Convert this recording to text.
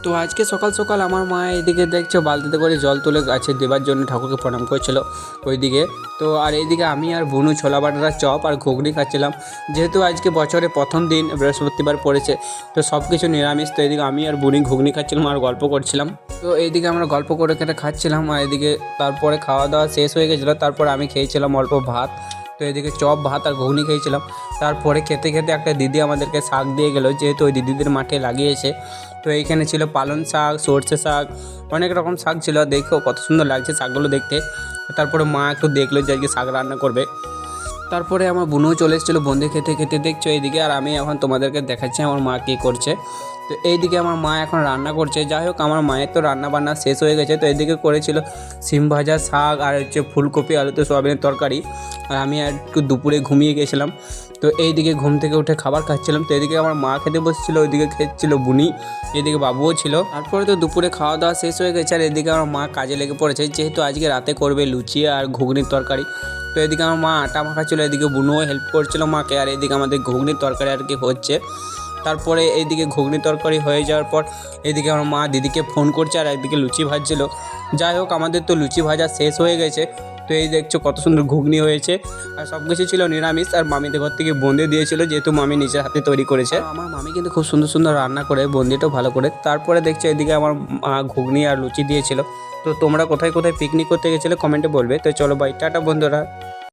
তো আজকে সকাল সকাল আমার মা এদিকে দেখছো বালতিতে করে জল তুলে গাছে দেবার জন্য ঠাকুরকে প্রণাম করছিল ওইদিকে। তো আর এইদিকে আমি আর বুনু ছোলা বাটাটা চপ আর ঘুগনি খাচ্ছিলাম, যেহেতু আজকে বছরের প্রথম দিন বৃহস্পতিবার পড়েছে, তো সব কিছু নিরামিষ। তো এদিকে আমি আর বুনি ঘুগনি খাচ্ছিলাম আর গল্প করছিলাম। তো এইদিকে আমরা গল্প করে কেটে খাচ্ছিলাম, আর এদিকে তারপরে খাওয়া দাওয়া শেষ হয়ে গেছিলো। তারপর আমি খেয়েছিলাম অল্প ভাত। তো এদিকে চপ ভাত আর ঘুগনি খেয়েছিলাম। তারপরে খেতে খেতে একটা দিদি আমাদেরকে শাক দিয়ে গেলো, যেহেতু ওই দিদিদের মাঠে লাগিয়েছে। তো এইখানে ছিল পালং শাক, সর্ষে শাক, অনেক রকম শাক ছিল। দেখো কত সুন্দর লাগছে শাকগুলো দেখতে। তারপরে মা একটু দেখলো যে আজকে শাক রান্না করবে। তারপরে আমার বোনও চলে এসেছিলো বন্দি খেতে খেতে, দেখছো এইদিকে। আর আমি এখন তোমাদেরকে দেখাচ্ছি আমার মা কী করছে। তো এইদিকে আমার মা এখন রান্না করছে। যাই হোক, আমার মায়ের তো রান্না বান্না শেষ হয়ে গেছে। তো এইদিকে করেছিল সিম ভাজা, শাক আর হচ্ছে ফুলকপি আলুতে সোয়াবিনের তরকারি। আর আমি আর একটু দুপুরে ঘুমিয়ে গেছিলাম। তো এইদিকে ঘুম থেকে উঠে খাবার খাচ্ছিলাম। তো এদিকে আমার মা খেতে বসেছিলো, ওইদিকে খেয়েছিল বুনি, এদিকে বাবুও ছিল। তারপরে তো দুপুরে খাওয়া দাওয়া শেষ হয়ে গেছে। আর এদিকে আমার মা কাজে লেগে পড়েছে, যেহেতু আজকে রাতে করবে লুচি আর ঘুগনির তরকারি। তো এদিকে আমার মা আটা মাখাচ্ছিলো, এদিকে বুনুও হেল্প করছিলো মাকে। আর এদিকে আমাদের ঘুগনির তরকারি আর কি হচ্ছে। তারপরে এইদিকে ঘুগনি তরকারি হয়ে যাওয়ার পর এদিকে আমার মা দিদিকে ফোন করছে, আর একদিকে লুচি ভাজছিল। যাই হোক, আমাদের তো লুচি ভাজা শেষ হয়ে গেছে। তো এই দেখছো কত সুন্দর ঘুগনি হয়েছে। আর সব কিছু ছিল নিরামিষ। আর মামিদের ঘর থেকে বোঁদে দিয়েছিল, যেহেতু মামি নিজের হাতে তৈরি করেছে। আমার মামি কিন্তু খুব সুন্দর সুন্দর রান্না করে, বোঁদেটাও ভালো করে। তারপরে দেখছো এদিকে আমার মা ঘুগনি আর লুচি দিয়েছিল। তো তোমরা কোথায় কোথায় পিকনিক করতে গেছিলে কমেন্টে বলবে। তো চলো বাই, টাটা বন্ধুরা।